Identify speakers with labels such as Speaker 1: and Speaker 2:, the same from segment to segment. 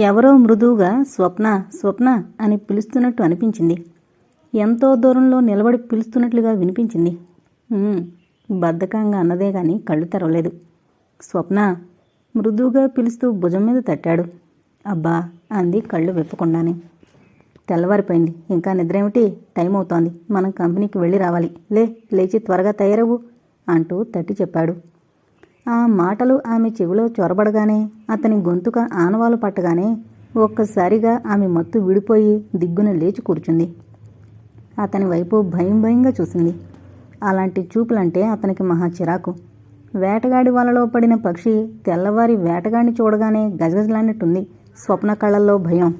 Speaker 1: ఎవరో మృదువుగా స్వప్న స్వప్న అని పిలుస్తున్నట్టు అనిపించింది. ఎంతో దూరంలో నిలబడి పిలుస్తున్నట్లుగా వినిపించింది. బద్ధకంగా అన్నదే గాని కళ్ళు తెరవలేదు. స్వప్న మృదువుగా పిలుస్తూ భుజం మీద తట్టాడు. అబ్బా అంది కళ్ళు విప్పకుండానే. తెల్లవారిపోయింది, ఇంకా నిద్రేమిటి? టైం అవుతోంది, మనం కంపెనీకి వెళ్ళి రావాలి. లేచి త్వరగా తయారవు అంటూ తట్టి చెప్పాడు. ఆ మాటలు ఆమె చెవిలో చొరబడగానే, అతని గొంతుక ఆనవాలు పట్టగానే ఒక్కసారిగా ఆమె మత్తు విడిపోయి దిగ్గున లేచి కూర్చుంది. అతని వైపు భయం భయంగా చూసింది. అలాంటి చూపులంటే అతనికి మహా చిరాకు. వేటగాడి వలలో పడిన పక్షి తెల్లవారి వేటగాడిని చూడగానే గజగజలాడినట్టుంది స్వప్న కళ్ళల్లో భయం.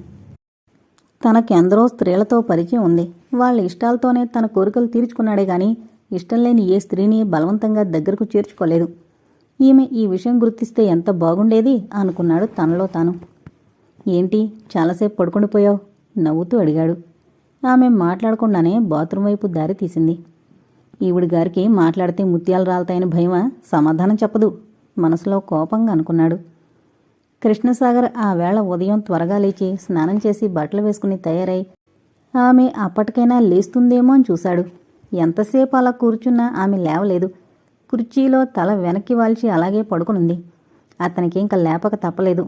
Speaker 1: తనకెందరో స్త్రీలతో పరిచయం ఉంది. వాళ్ళ ఇష్టాలతోనే తన కోరికలు తీర్చుకున్నాడే గాని ఇష్టం లేని ఏ స్త్రీని బలవంతంగా దగ్గరకు చేర్చుకోలేదు. ఈమె ఈ విషయం గుర్తిస్తే ఎంత బాగుండేది అనుకున్నాడు తనలో తాను. ఏంటి చాలాసేపు పడుకుండిపోయావు? నవ్వుతూ అడిగాడు. ఆమె మాట్లాడకుండానే బాత్రూం వైపు దారి తీసింది. ఈవిడి గారికి మాట్లాడితే ముత్యాలు రాలతాయని భయమా? సమాధానం చెప్పదు మనసులో కోపంగా అనుకున్నాడు. కృష్ణసాగర్ ఆ వేళ ఉదయం త్వరగా లేచి స్నానం చేసి బట్టలు వేసుకుని తయారై ఆమె అప్పటికైనా లేస్తుందేమో అని చూశాడు. ఎంతసేపు అలా కూర్చున్నా ఆమె లేవలేదు. కుర్చీలో తల వెనక్కి వాల్చి అలాగే పడుకునుంది. అతనికి ఇంకా లేపక తప్పలేదు.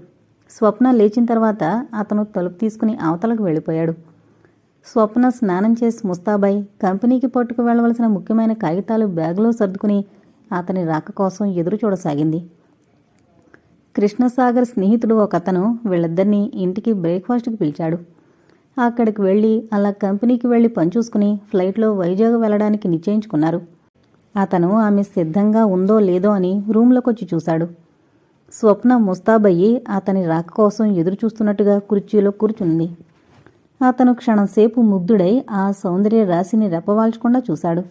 Speaker 1: స్వప్న లేచిన తర్వాత అతను తలుపు తీసుకుని అవతలకు వెళ్ళిపోయాడు. స్వప్న స్నానం చేసి ముస్తాబై కంపెనీకి పట్టుకు వెళ్లవలసిన ముఖ్యమైన కాగితాలు బ్యాగులో సర్దుకుని అతని రాక కోసం ఎదురు చూడసాగింది. కృష్ణసాగర్ స్నేహితుడు ఒకతను వీళ్ళిద్దరినీ ఇంటికి బ్రేక్ఫాస్ట్కి పిలిచాడు. అక్కడికి వెళ్ళి అలా కంపెనీకి వెళ్ళి పనిచూసుకుని ఫ్లైట్లో వైజాగ్ వెళ్ళడానికి నిశ్చయించుకున్నారు. అతను ఆమె సిద్ధంగా ఉందో లేదో అని రూంలోకొచ్చి చూశాడు. స్వప్న ముస్తాబయ్యి అతని రాక కోసం ఎదురు చూస్తున్నట్టుగా కుర్చీలో కూర్చుంది. అతను క్షణంసేపు ముగ్ధుడై ఆ సౌందర్య రాశిని రెప్పవాల్చకుండా చూశాడు.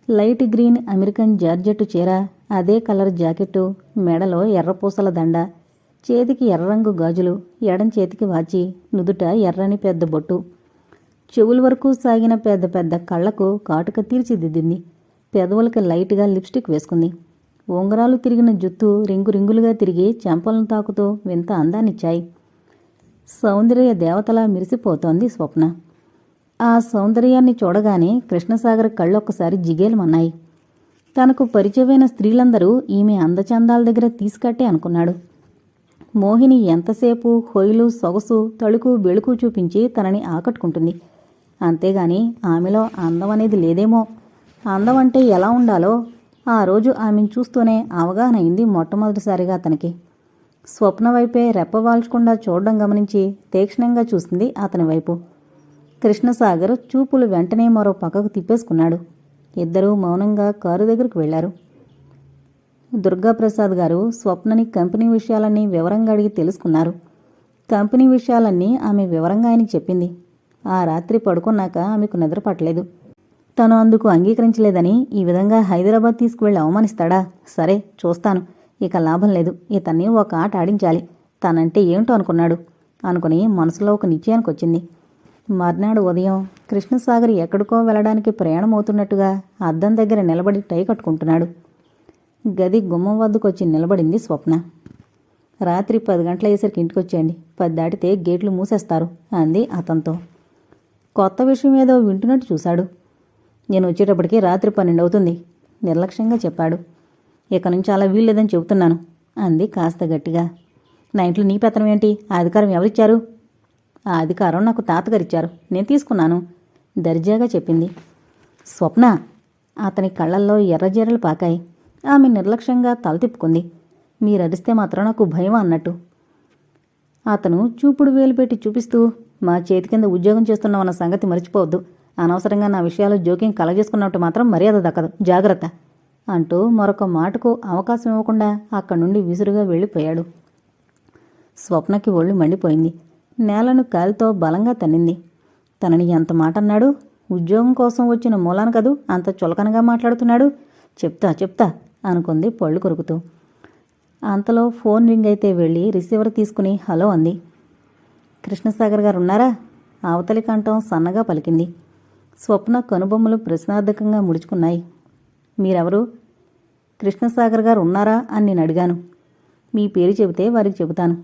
Speaker 1: లైట్ గ్రీన్ అమెరికన్ జార్జెట్టు చీర, అదే కలర్ జాకెట్టు, మెడలో ఎర్రపూసల దండ, చేతికి ఎర్రరంగు గాజులు, ఎడం చేతికి వాచి, నుదుట ఎర్రని పెద్ద బొట్టు, చెవుల వరకు సాగిన పెద్ద పెద్ద కళ్లకు కాటుక తీర్చిదిద్దింది. పెదవులకి లైట్గా లిప్స్టిక్ వేసుకుంది. ఉంగరాలు తిరిగిన జుత్తు రింగు రింగులుగా తిరిగి చెంపలను తాకుతూ వింత అందాన్నిచ్చాయి. సౌందర్య దేవతలా మెరిసిపోతోంది స్వప్న. ఆ సౌందర్యాన్ని చూడగానే కృష్ణసాగర్ కళ్ళొక్కసారి జిగేలమన్నాయి. తనకు పరిచయమైన స్త్రీలందరూ ఈమె అందచందాల దగ్గర తీసుకట్టే అనుకున్నాడు. మోహిని ఎంతసేపు హొయలు సొగసు తళుకు బెళుకు చూపించి తనని ఆకట్టుకుంటుంది. అంతేగాని ఆమెలో అందం అనేది లేదేమో. అందం అంటే ఎలా ఉండాలో ఆ రోజు ఆమెను చూస్తూనే అవగాహన అయింది మొట్టమొదటిసారిగా అతనికి. స్వప్న వైపే రెప్పవాల్చకుండా చూడడం గమనించి తీక్షణంగా చూసింది అతని వైపు. కృష్ణసాగర్ చూపులు వెంటనే మరో పక్కకు తిప్పేసుకున్నాడు. ఇద్దరూ మౌనంగా కారు దగ్గరకు వెళ్లారు. దుర్గాప్రసాద్ గారు స్వప్నని కంపెనీ విషయాలన్నీ వివరంగా అడిగి తెలుసుకున్నారు. కంపెనీ విషయాలన్నీ ఆమె వివరంగా ఆయనకి చెప్పింది. ఆ రాత్రి పడుకున్నాక ఆమెకు నిద్రపట్టలేదు. తను అందుకు అంగీకరించలేదని ఈ విధంగా హైదరాబాద్ తీసుకువెళ్ళి అవమానిస్తాడా? సరే చూస్తాను, ఇక లాభం లేదు, ఇతన్ని ఒక ఆట ఆడించాలి, తనంటే ఏంటో అనుకుని మనసులో ఒక నిశ్చయానికి వచ్చింది. మర్నాడు ఉదయం కృష్ణసాగర్ ఎక్కడికో వెళ్ళడానికి ప్రయాణమవుతున్నట్టుగా అద్దం దగ్గర నిలబడి టై కట్టుకుంటున్నాడు. గది గుమ్మం వద్దకొచ్చి నిలబడింది స్వప్న. రాత్రి 10 గంటలయ్యేసరికి ఇంటికొచ్చేయండి, 10 దాటితే గేట్లు మూసేస్తారు అంది అతనితో. కొత్త విషయం ఏదో వింటున్నట్టు చూశాడు. నేను వచ్చేటప్పటికి రాత్రి 12 అవుతుంది నిర్లక్ష్యంగా చెప్పాడు. ఇక నుంచి అలా వీల్లేదని చెబుతున్నాను అంది కాస్త గట్టిగా. నా ఇంట్లో నీ పెత్తనం ఏంటి? ఆ అధికారం ఎవరిచ్చారు? ఆ అధికారం నాకు తాతగారిచ్చారు, నేను తీసుకున్నాను దర్జాగా చెప్పింది స్వప్న. అతని కళ్ళల్లో ఎర్రజీరలు పాకాయి. ఆమె నిర్లక్ష్యంగా తల తిప్పుకుంది. మీరరిస్తే మాత్రం నాకు భయం అన్నట్టు. అతను చూపుడు వేలు పెట్టి చూపిస్తూ, మా చేతి కింద ఉద్యోగం చేస్తున్నామన్న సంగతి మర్చిపోవద్దు, అనవసరంగా నా విషయాలు జోక్యం కలగజేసుకున్నట్టు మాత్రం మర్యాద దక్కదు, జాగ్రత్త అంటూ మరొక మాటకు అవకాశం ఇవ్వకుండా అక్కడి నుండి విసురుగా వెళ్ళిపోయాడు. స్వప్నకి ఒళ్ళు మండిపోయింది. నేలను కాలితో బలంగా తన్నింది. తనని ఎంత మాట అన్నాడు? ఉద్యోగం కోసం వచ్చిన మూలాన కదూ అంత చులకనగా మాట్లాడుతున్నాడు. చెప్తా అనుకుంది పళ్ళు కొరుకుతూ. అంతలో ఫోన్ రింగ్ అయితే వెళ్ళి రిసీవర్ తీసుకుని హలో అంది. కృష్ణసాగర్ గారు ఉన్నారా? అవతలి కంఠం సన్నగా పలికింది. స్వప్న కనుబొమ్మలు ప్రశ్నార్థకంగా ముడుచుకున్నాయి. మీరెవరు? కృష్ణసాగర్ గారు ఉన్నారా అని నేను అడిగాను. మీ పేరు చెబితే వారికి చెబుతాను.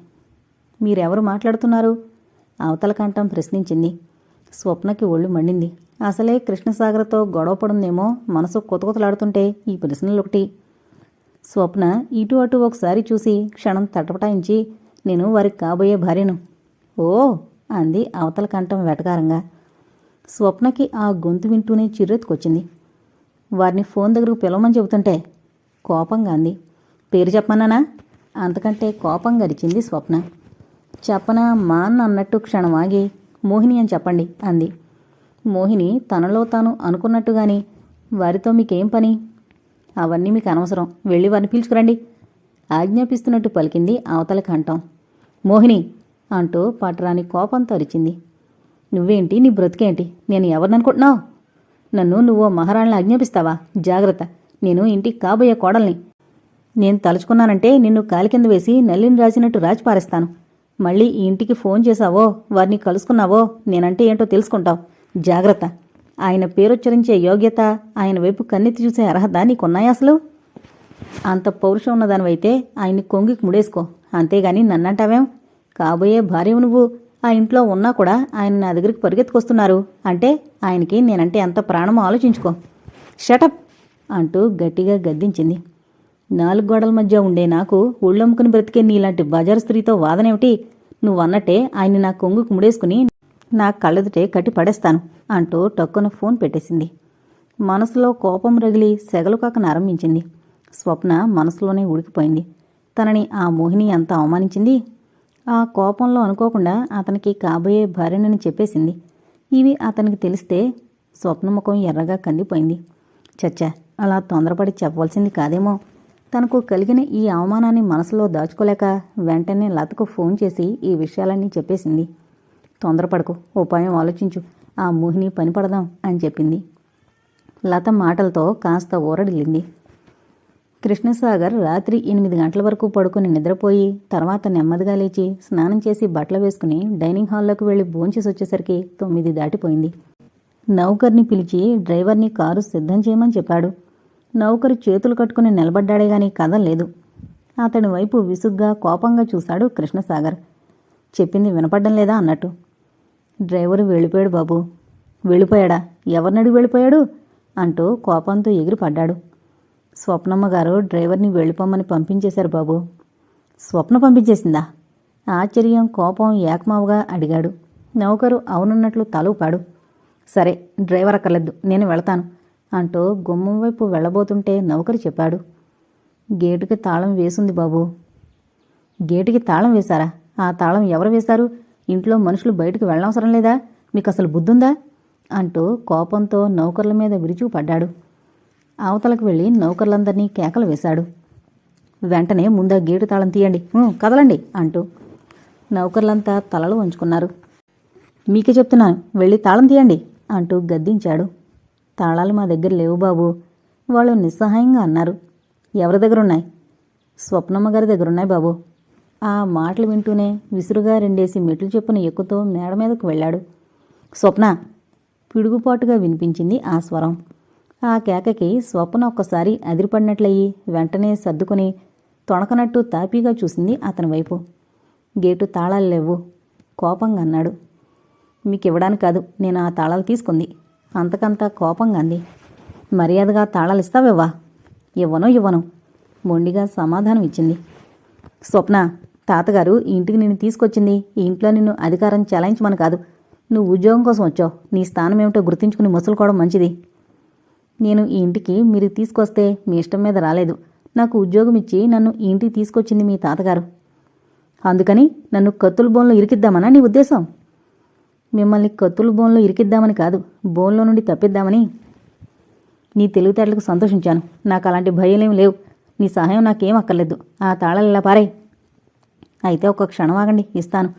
Speaker 1: మీరెవరు మాట్లాడుతున్నారు? అవతల కంఠం ప్రశ్నించింది. స్వప్నకి ఒళ్ళు మండింది. అసలే కృష్ణసాగర్తో గొడవ పడుందేమో మనసు కొతకొతలాడుతుంటే ఈ ప్రశ్నలొకటి. స్వప్న ఇటు అటు ఒకసారి చూసి క్షణం తటపటాయించి, నేను వారికి కాబోయే భార్యను. ఓ అంది అవతల కంఠం వెటకారంగా. స్వప్నకి ఆ గొంతు వింటూనే చిర్రెత్తుకొచ్చింది. వారిని ఫోన్ దగ్గరకు పిలవమని చెబుతుంటే కోపంగా అంది. పేరు చెప్పమన్నానా? అంతకంటే కోపం గరిచింది స్వప్న. చెప్పనా మా అన్న అన్నట్టు క్షణం ఆగి, మోహిని అని చెప్పండి అంది. మోహిని తనలో తాను అనుకున్నట్టుగాని, వారితో మీకేం పని? అవన్నీ మీకు అనవసరం, వెళ్ళి వారిని పిలుచుకురండి ఆజ్ఞాపిస్తున్నట్టు పలికింది అవతల కంఠం. మోహిని అంటూ పటరాని కోపంతో అరిచింది. నువ్వేంటి, నీ బ్రతికేంటి? నేను ఎవరిననుకుంటున్నావు? నన్ను నువ్వో మహారాణిని ఆజ్ఞాపిస్తావా? జాగ్రత్త, నేను ఇంటికి కాబోయే కోడల్ని. నేను తలుచుకున్నానంటే నిన్ను కాలి కింద వేసి నల్లిని రాసినట్టు రాచి పారేస్తాను. మళ్ళీ ఈ ఇంటికి ఫోన్ చేశావో, వారిని కలుసుకున్నావో నేనంటే ఏంటో తెలుసుకుంటావు. జాగ్రత్త. ఆయన పేరొచ్చరించే యోగ్యత, ఆయన వైపు కన్నెత్తి చూసే అర్హత నీకున్నాయా అసలు? అంత పౌరుషం ఉన్నదానివైతే ఆయన్ని కొంగికి ముడేసుకో, అంతేగాని నన్నంటావేం? కాబోయే భార్యవు నువ్వు. ఆ ఇంట్లో ఉన్నా కూడా ఆయన నా దగ్గరికి పరిగెత్తుకొస్తున్నారు అంటే ఆయనకి నేనంటే ఎంత ప్రాణమో ఆలోచించుకో. షటప్ అంటూ గట్టిగా గద్దించింది. 4 గోడల మధ్య ఉండే నాకు ఒళ్ళొమ్ముకుని బ్రతికే నీలాంటి బజారు స్త్రీతో వాదనేమిటి? నువ్వన్నట్టే ఆయన్ని నా కొంగుకు ముడేసుకుని నా కళ్ళెదుటే కట్టి పడేస్తాను అంటూ టక్కున ఫోన్ పెట్టేసింది. మనసులో కోపం రగిలి సెగలు కాకన ఆరంభించింది. స్వప్న మనసులోనే ఉడికిపోయింది. తనని ఆ మోహిని ఎంత అవమానించింది! ఆ కోపంలో అనుకోకుండా అతనికి కాబోయే భార్యనని చెప్పేసింది. ఇవి అతనికి తెలిస్తే స్వప్నముఖం ఎర్రగా కందిపోయింది. చచ్చా, అలా తొందరపడి చెప్పవలసింది కాదేమో. తనకు కలిగిన ఈ అవమానాన్ని మనసులో దాచుకోలేక వెంటనే లతకు ఫోన్ చేసి ఈ విషయాలన్నీ చెప్పేసింది. తొందరపడకు, ఉపాయం ఆలోచించు, ఆ మోహిని పని పడదాం అని చెప్పింది. లత మాటలతో కాస్త ఊరడిల్లింది. కృష్ణసాగర్ రాత్రి 8 గంటల వరకు పడుకుని నిద్రపోయి తర్వాత నెమ్మదిగా లేచి స్నానం చేసి బట్టలు వేసుకుని డైనింగ్ హాల్లోకి వెళ్లి భోంచేసి వచ్చేసరికి 9 దాటిపోయింది. నౌకర్ని పిలిచి డ్రైవర్ని కారు సిద్ధం చేయమని చెప్పాడు. నౌకరు చేతులు కట్టుకుని నిలబడ్డాడే గాని కదల్లేదు. అతడి వైపు విసుగ్గా కోపంగా చూశాడు కృష్ణసాగర్. చెప్పింది వినపడ్డం లేదా అన్నట్టు. డ్రైవరు వెళ్ళిపోయాడు బాబు. వెళ్ళిపోయాడా? ఎవరినడిగి వెళ్ళిపోయాడు అంటూ కోపంతో ఎగిరిపడ్డాడు. స్వప్నమ్మ గారు డ్రైవర్ని వెళ్ళిపోమ్మని పంపించేశారు బాబు. స్వప్న పంపించేసిందా? ఆశ్చర్యం కోపం ఏకమావుగా అడిగాడు. నౌకరు అవునున్నట్లు తల ఊపాడు. సరే, డ్రైవర్ అక్కర్లేదు, నేను వెళతాను అంటూ గుమ్మం వైపు వెళ్ళబోతుంటే నౌకరు చెప్పాడు. గేటుకి తాళం వేసుంది బాబు. గేటుకి తాళం వేశారా? ఆ తాళం ఎవరు వేశారు? ఇంట్లో మనుషులు బయటకు వెళ్ళనవసరం లేదా? మీకు అసలు బుద్ధుందా అంటూ కోపంతో నౌకర్ల మీద విరుచుకుపడ్డాడు. అవతలకు వెళ్ళి నౌకర్లందరినీ కేకలు వేశాడు. వెంటనే ముందా గేటు తాళం తీయండి, కదలండి అంటూ. నౌకర్లంతా తలలు వంచుకున్నారు. మీకే చెప్తున్నాను, వెళ్ళి తాళం తీయండి అంటూ గద్దించాడు. తాళాలు మా దగ్గర లేవు బాబు, వాళ్ళు నిస్సహాయంగా అన్నారు. ఎవరి దగ్గరున్నాయి? స్వప్నమ్మ గారి దగ్గరున్నాయి బాబు. ఆ మాటలు వింటూనే విసురుగా 2 మెట్లు చెప్పున ఎక్కుతూ మేడ మీదకు వెళ్ళాడు. స్వప్న! పిడుగుపాటుగా వినిపించింది ఆ స్వరం. ఆ కేకకి స్వప్న ఒక్కసారి అదిరిపడినట్లయి వెంటనే సర్దుకుని తొణకనట్టు తాపీగా చూసింది అతని వైపు. గేటు తాళాలు లేవు కోపంగా అన్నాడు. మీకివ్వడానికి కాదు, నేను ఆ తాళాలు తీసుకుంది అంతకంతా కోపంగా అంది. మర్యాదగా తాళాలు ఇస్తావేవా? ఇవ్వను మొండిగా సమాధానం ఇచ్చింది. స్వప్న, తాతగారు ఈ ఇంటికి నిన్ను తీసుకొచ్చింది ఈ ఇంట్లో నిన్ను అధికారం చెలాయించమని కాదు. నువ్వు ఉద్యోగం కోసం వచ్చావు. నీ స్థానం ఏమిటో గుర్తించుకుని మసులుకోవడం మంచిది. నేను ఈ ఇంటికి మీరు తీసుకొస్తే మీ ఇష్టం మీద రాలేదు. నాకు ఉద్యోగం ఇచ్చి నన్ను ఈ ఇంటికి తీసుకొచ్చింది మీ తాతగారు. అందుకని నన్ను కత్తుల బోన్లో ఇరికిద్దామనా నీ ఉద్దేశం? మిమ్మల్ని కత్తుల బోన్లో ఇరికిద్దామని కాదు, బోన్లో నుండి తప్పిద్దామని. నీ తెలివితేటలకు సంతోషించాను. నాకు అలాంటి భయాలేం లేవు. నీ సహాయం నాకేం అక్కర్లేదు. ఆ తాళాలు ఇలా పారాయి. అయితే ఒక్క క్షణం ఆగండి, ఇస్తాను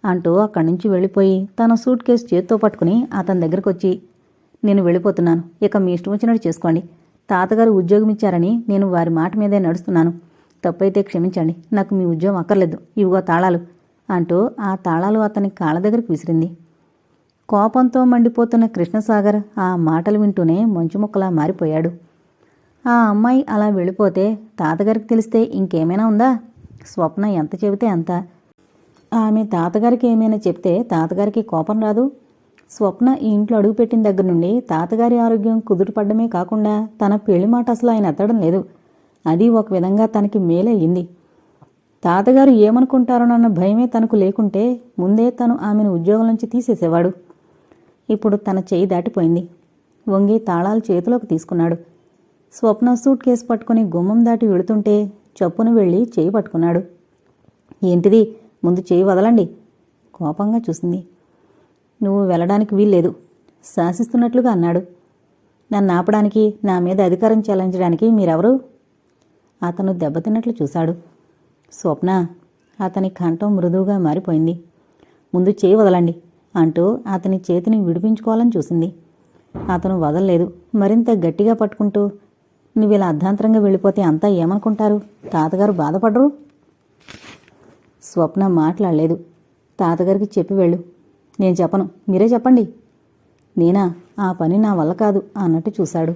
Speaker 1: అంటూ అక్కడి నుంచి వెళ్ళిపోయి తన సూట్ కేసు చేత్తో పట్టుకుని అతని దగ్గరకు వచ్చి, నేను వెళ్ళిపోతున్నాను, ఇక మీ ఇష్టం వచ్చినట్టు చేసుకోండి. తాతగారు ఉద్యోగం ఇచ్చారని నేను వారి మాట మీదే నడుస్తున్నాను. తప్పైతే క్షమించండి, నాకు మీ ఉద్యోగం అక్కర్లేదు. ఇవిగో తాళాలు అంటూ ఆ తాళాలు అతని కాళ్ళ దగ్గరకు విసిరింది. కోపంతో మండిపోతున్న కృష్ణసాగర్ ఆ మాటలు వింటూనే మంచుముక్కలా మారిపోయాడు. ఆ అమ్మాయి అలా వెళ్ళిపోతే తాతగారికి తెలిస్తే ఇంకేమైనా ఉందా? స్వప్న ఎంత చెబితే అంత. ఆమె తాతగారికి ఏమైనా చెప్తే తాతగారికి కోపం రాదు? స్వప్న ఈ ఇంట్లో అడుగుపెట్టిన దగ్గర నుండి తాతగారి ఆరోగ్యం కుదురుపడ్డమే కాకుండా తన పెళ్లి మాట అసలు ఆయన ఎత్తడం లేదు. అది ఒక విధంగా తనకి మేలే అయింది. తాతగారు ఏమనుకుంటారోనన్న భయమే తనకు లేకుంటే ముందే తను ఆమెను ఉద్యోగం నుంచి తీసేసేవాడు. ఇప్పుడు తన చెయ్యి దాటిపోయింది. వంగి తాళాలు చేతిలోకి తీసుకున్నాడు. స్వప్న సూట్ కేసు పట్టుకుని గుమ్మం దాటి వెళుతుంటే చప్పున వెళ్ళి చేయి పట్టుకున్నాడు. ఏంటిది? ముందు చేయి వదలండి. కోపంగా చూసింది. నువ్వు వెళ్ళడానికి వీల్లేదు శాసిస్తున్నట్లుగా అన్నాడు. నన్ను ఆపడానికి, నా మీద అధికారం చెలాయించడానికి మీరెవరు? అతను దెబ్బతిన్నట్లు చూశాడు. స్వప్న, అతని కంఠం మృదువుగా మారిపోయింది. ముందు చేయి వదలండి అంటూ అతని చేతిని విడిపించుకోవాలని చూసింది. అతను వదలలేదు. మరింత గట్టిగా పట్టుకుంటూ, నువ్విలా అర్ధాంతరంగా వెళ్ళిపోతే అంతా ఏమనుకుంటారు? తాతగారు బాధపడరు? స్వప్న మాట్లాడలేదు. తాతగారికి చెప్పి వెళ్ళు. నేను చెప్పను, మీరే చెప్పండి. నేనా? ఆ పని నా వల్ల కాదు అన్నట్టు చూశాడు.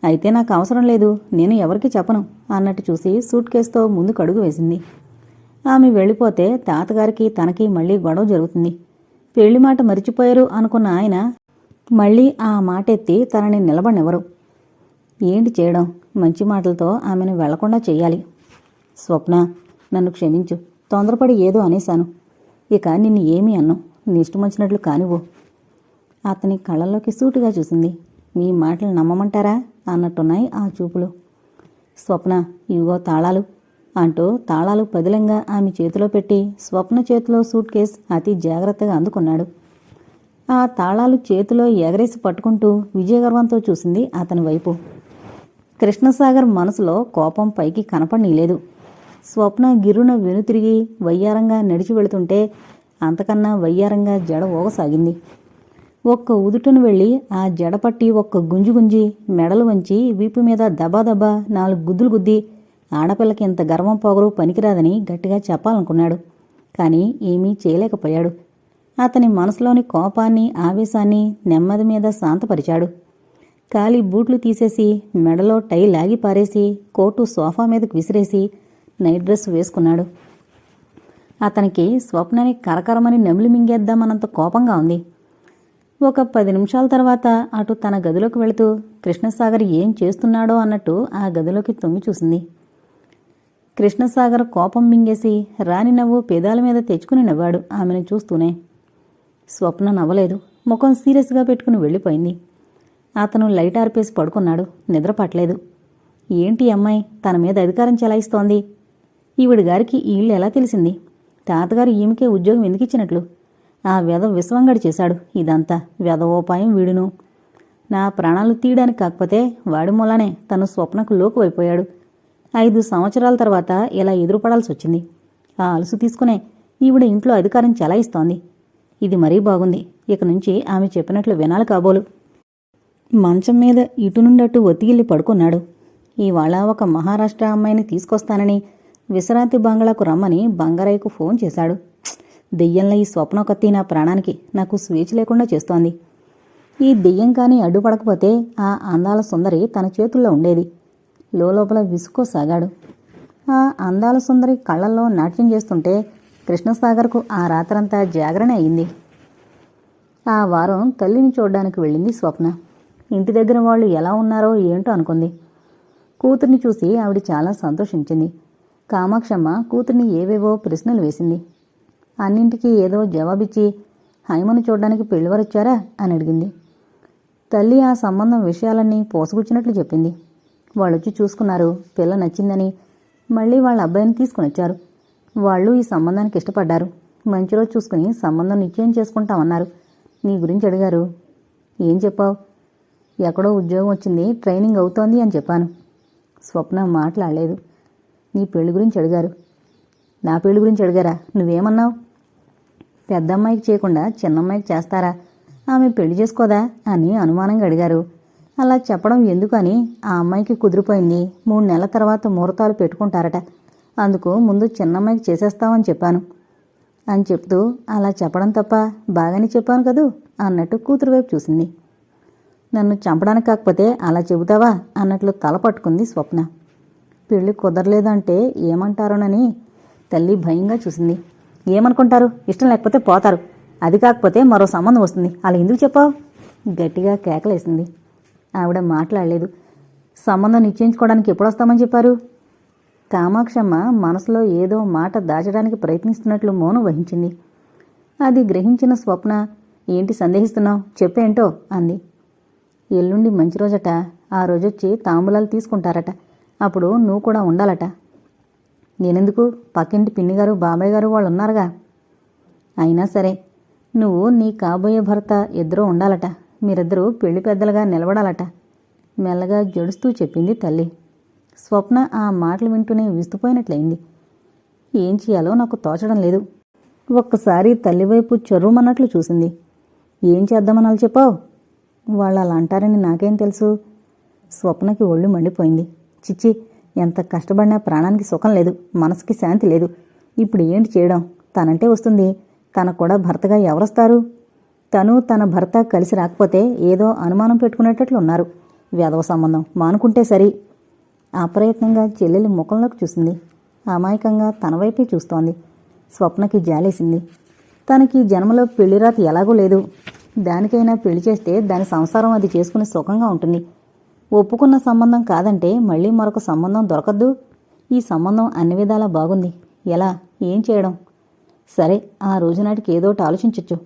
Speaker 1: అయితే నాకు అవసరం లేదు, నేను ఎవరికి చెప్పను అన్నట్టు చూసి సూట్ కేసుతో ముందుకు అడుగు వేసింది. ఆమె వెళ్ళిపోతే తాతగారికి తనకి మళ్లీ గొడవ జరుగుతుంది. పెళ్లి మాట మరిచిపోయారు అనుకున్న ఆయన మళ్లీ ఆ మాటెత్తి తనని నిలబడినెవరు. ఏంటి చేయడం? మంచి మాటలతో ఆమెను వెళ్లకుండా చెయ్యాలి. స్వప్న, నన్ను క్షమించు. తొందరపడి ఏదో అనేశాను. ఇక నిన్ను ఏమీ అన్ను. నీ ఇష్టం వచ్చినట్లు కానివ్వు. అతని కళ్ళల్లోకి సూటిగా చూసింది. మీ మాటలు నమ్మమంటారా అన్నట్టున్నాయి ఆ చూపులు. స్వప్న, ఇవిగో తాళాలు అంటూ తాళాలు పదిలంగా ఆమె చేతిలో పెట్టి స్వప్న చేతిలో సూట్ కేస్ అతి జాగ్రత్తగా అందుకున్నాడు. ఆ తాళాలు చేతిలో ఎగరేసి పట్టుకుంటూ విజయగర్వంతో చూసింది అతని వైపు. కృష్ణసాగర్ మనసులో కోపం పైకి కనపడనీలేదు. స్వప్న గిర్రున వెనుతిరిగి వయ్యారంగా నడిచి వెళుతుంటే అంతకన్నా వయ్యారంగా జడ ఊగసాగింది. ఒక్క ఉదుటను వెళ్ళి ఆ జడ పట్టి ఒక్క గుంజి గుంజి మెడలు వంచి వీపు మీద దబాదబా 4 గుద్దులు గుద్ది ఆడపిల్లకి ఇంత గర్వం పొగరు పనికిరాదని గట్టిగా చెప్పాలనుకున్నాడు. కానీ ఏమీ చేయలేకపోయాడు. అతని మనసులోని కోపాన్ని, ఆవేశాన్ని నెమ్మది మీద శాంతపరిచాడు. ఖాళీ బూట్లు తీసేసి మెడలో టై లాగి పారేసి కోటు సోఫా మీదకు విసిరేసి నైట్ డ్రెస్ వేసుకున్నాడు. అతనికి స్వప్నని కరకరమని నెమిలి మింగేద్దామన్నంత కోపంగా ఉంది. ఒక 10 నిమిషాల తర్వాత అటు తన గదిలోకి వెళుతూ కృష్ణసాగర్ ఏం చేస్తున్నాడో అన్నట్టు ఆ గదిలోకి తొంగి చూసింది. కృష్ణసాగర్ కోపం మింగేసి రాని నవ్వు పెదాల మీద తెచ్చుకుని నవ్వాడు ఆమెను చూస్తూనే. స్వప్న నవ్వలేదు. ముఖం సీరియస్గా పెట్టుకుని వెళ్ళిపోయింది. అతను లైట్ ఆర్పేసి పడుకున్నాడు. నిద్ర పట్టలేదు. ఏంటి అమ్మాయి తన మీద అధికారం చెలాయిస్తోంది? ఈవిడి గారికి ఈ ఇల్లు ఎలా తెలిసింది? తాతగారు ఈమెకే ఉద్యోగం ఎందుకిచ్చినట్లు? ఆ వెధవ విశ్వంగడి చేశాడు ఇదంతా. వెధవోపాయం వీడును. నా ప్రాణాలు తీయడానికి కాకపోతే వాడి మూలానే తను స్వప్నకు లోకువైపోయాడు. 5 సంవత్సరాల తర్వాత ఇలా ఎదురుపడాల్సి వచ్చింది. ఆ అలసు తీసుకునే ఈవిడ ఇంట్లో అధికారం చెలాయిస్తోంది. ఇది మరీ బాగుంది. ఇక నుంచి ఆమె చెప్పినట్లు వినాలి కాబోలు. మంచం మీద ఇటు నుండి అటు ఒత్తిగిల్లి పడుకున్నాడు. ఇవాళ ఒక మహారాష్ట్ర అమ్మాయిని తీసుకొస్తానని విశ్రాంతి బంగ్లాకు రమ్మని బంగారయ్యకు ఫోన్ చేశాడు. దెయ్యంలో ఈ స్వప్నొకత్తి నా ప్రాణానికి, నాకు స్వేచ్ఛ లేకుండా చేస్తోంది. ఈ దెయ్యం కానీ అడ్డుపడకపోతే ఆ అందాల సుందరి తన చేతుల్లో ఉండేది. లోపల విసుక్కోసాగాడు. ఆ అందాల సుందరి కళ్ళల్లో నాట్యం చేస్తుంటే కృష్ణసాగర్కు ఆ రాత్రంతా జాగరణ అయింది. ఆ వారం తల్లిని చూడ్డానికి వెళ్ళింది స్వప్న. ఇంటి దగ్గర వాళ్ళు ఎలా ఉన్నారో ఏంటో అనుకుంది. కూతుర్ని చూసి ఆవిడ చాలా సంతోషించింది. కామాక్షమ్మ కూతుర్ని ఏవేవో ప్రశ్నలు వేసింది. అన్నింటికీ ఏదో జవాబిచ్చి హైమను చూడ్డానికి పెళ్లివారొచ్చారా అని అడిగింది. తల్లి ఆ సంబంధం విషయాలన్నీ పోసగుచ్చినట్లు చెప్పింది. వాళ్ళొచ్చి చూసుకున్నారు. పిల్ల నచ్చిందని మళ్ళీ వాళ్ళ అబ్బాయిని తీసుకునొచ్చారు. వాళ్ళు ఈ సంబంధానికి ఇష్టపడ్డారు. మంచి రోజు చూసుకుని సంబంధం నిశ్చయం చేసుకుంటామన్నారు. నీ గురించి అడిగారు. ఏం చెప్పావు? ఎక్కడో ఉద్యోగం వచ్చింది, ట్రైనింగ్ అవుతోంది అని చెప్పాను. స్వప్న మాట్లాడలేదు. నీ పెళ్లి గురించి అడిగారు. నా పెళ్లి గురించి అడిగారా? నువ్వేమన్నావు? పెద్దమ్మాయికి చేయకుండా చిన్నమ్మాయికి చేస్తారా? ఆమె పెళ్లి చేసుకోదా అని అనుమానంగా అడిగారు. అలా చెప్పడం ఎందుకని ఆ అమ్మాయికి కుదిరిపోయింది. 3 నెలల తర్వాత ముహూర్తాలు పెట్టుకుంటారట. అందుకు ముందు చిన్నమ్మాయికి చేసేస్తామని చెప్పాను అని చెప్తూ అలా చెప్పడం తప్ప బాగానే చెప్పాను కదూ అన్నట్టు కూతురు వైపు చూసింది. నన్ను చంపడానికి కాకపోతే అలా చెబుతావా అన్నట్లు తల పట్టుకుంది స్వప్న. పెళ్లి కుదరలేదంటే ఏమంటారోనని తల్లి భయంగా చూసింది. ఏమనుకుంటారు? ఇష్టం లేకపోతే పోతారు. అది కాకపోతే మరో సంబంధం వస్తుంది. అలా ఎందుకు చెప్పావు? గట్టిగా కేకలేసింది. ఆవిడ మాట్లాడలేదు. సంబంధం నిశ్చయించుకోవడానికి ఎప్పుడొస్తామని చెప్పారు? కామాక్షమ్మ మనసులో ఏదో మాట దాచడానికి ప్రయత్నిస్తున్నట్లు మౌనం వహించింది. అది గ్రహించిన స్వప్న, ఏంటి సందేహిస్తున్నావు? చెప్పేంటో అంది. ఎల్లుండి మంచి రోజట. ఆ రోజొచ్చి తాంబూలాలు తీసుకుంటారట. అప్పుడు నువ్వు కూడా ఉండాలట. నేనెందుకు? పక్కింటి పిన్నిగారు బాబాయ్ గారు వాళ్ళు ఉన్నారుగా. అయినా సరే నువ్వు నీ కాబోయే భర్త ఇద్దరూ ఉండాలట. మీరిద్దరూ పెళ్లి పెద్దలుగా నిలబడాలట మెల్లగా జడుస్తూ చెప్పింది తల్లి. స్వప్న ఆ మాటలు వింటూనే విస్తుపోయినట్లయింది. ఏం చేయాలో నాకు తోచడం లేదు. ఒక్కసారి తల్లివైపు చెర్రుమన్నట్లు చూసింది. ఏం చేద్దామనాలి చెప్పావు? వాళ్ళు అలా అంటారని నాకేం తెలుసు? స్వప్నకి ఒళ్ళు మండిపోయింది. చిచ్చి, ఎంత కష్టపడినా ప్రాణానికి సుఖం లేదు, మనసుకి శాంతి లేదు. ఇప్పుడు ఏంటి చేయడం? తనంటే వస్తుంది. తనకు కూడా భర్తగా ఎవరొస్తారు? తను తన భర్త కలిసి రాకపోతే ఏదో అనుమానం పెట్టుకునేటట్లు ఉన్నారు. వెధవ సంబంధం మానుకుంటే సరి. అప్రయత్నంగా చెల్లెలి ముఖంలోకి చూసింది. అమాయకంగా తన వైపే చూస్తోంది. స్వప్నకి జాలేసింది. తనకి జన్మలో పెళ్లిరాత ఎలాగూ లేదు. దానికైనా పెళ్లి చేస్తే దాని సంసారం అది చేసుకుని సుఖంగా ఉంటుంది. ఒప్పుకున్న సంబంధం కాదంటే మళ్ళీ మరొక సంబంధం దొరకద్దు. ఈ సంబంధం అన్ని విధాలా బాగుంది. ఎలా? ఏం చేయడం? సరే, ఆ రోజునాటికి ఏదోటి ఆలోచించచ్చు.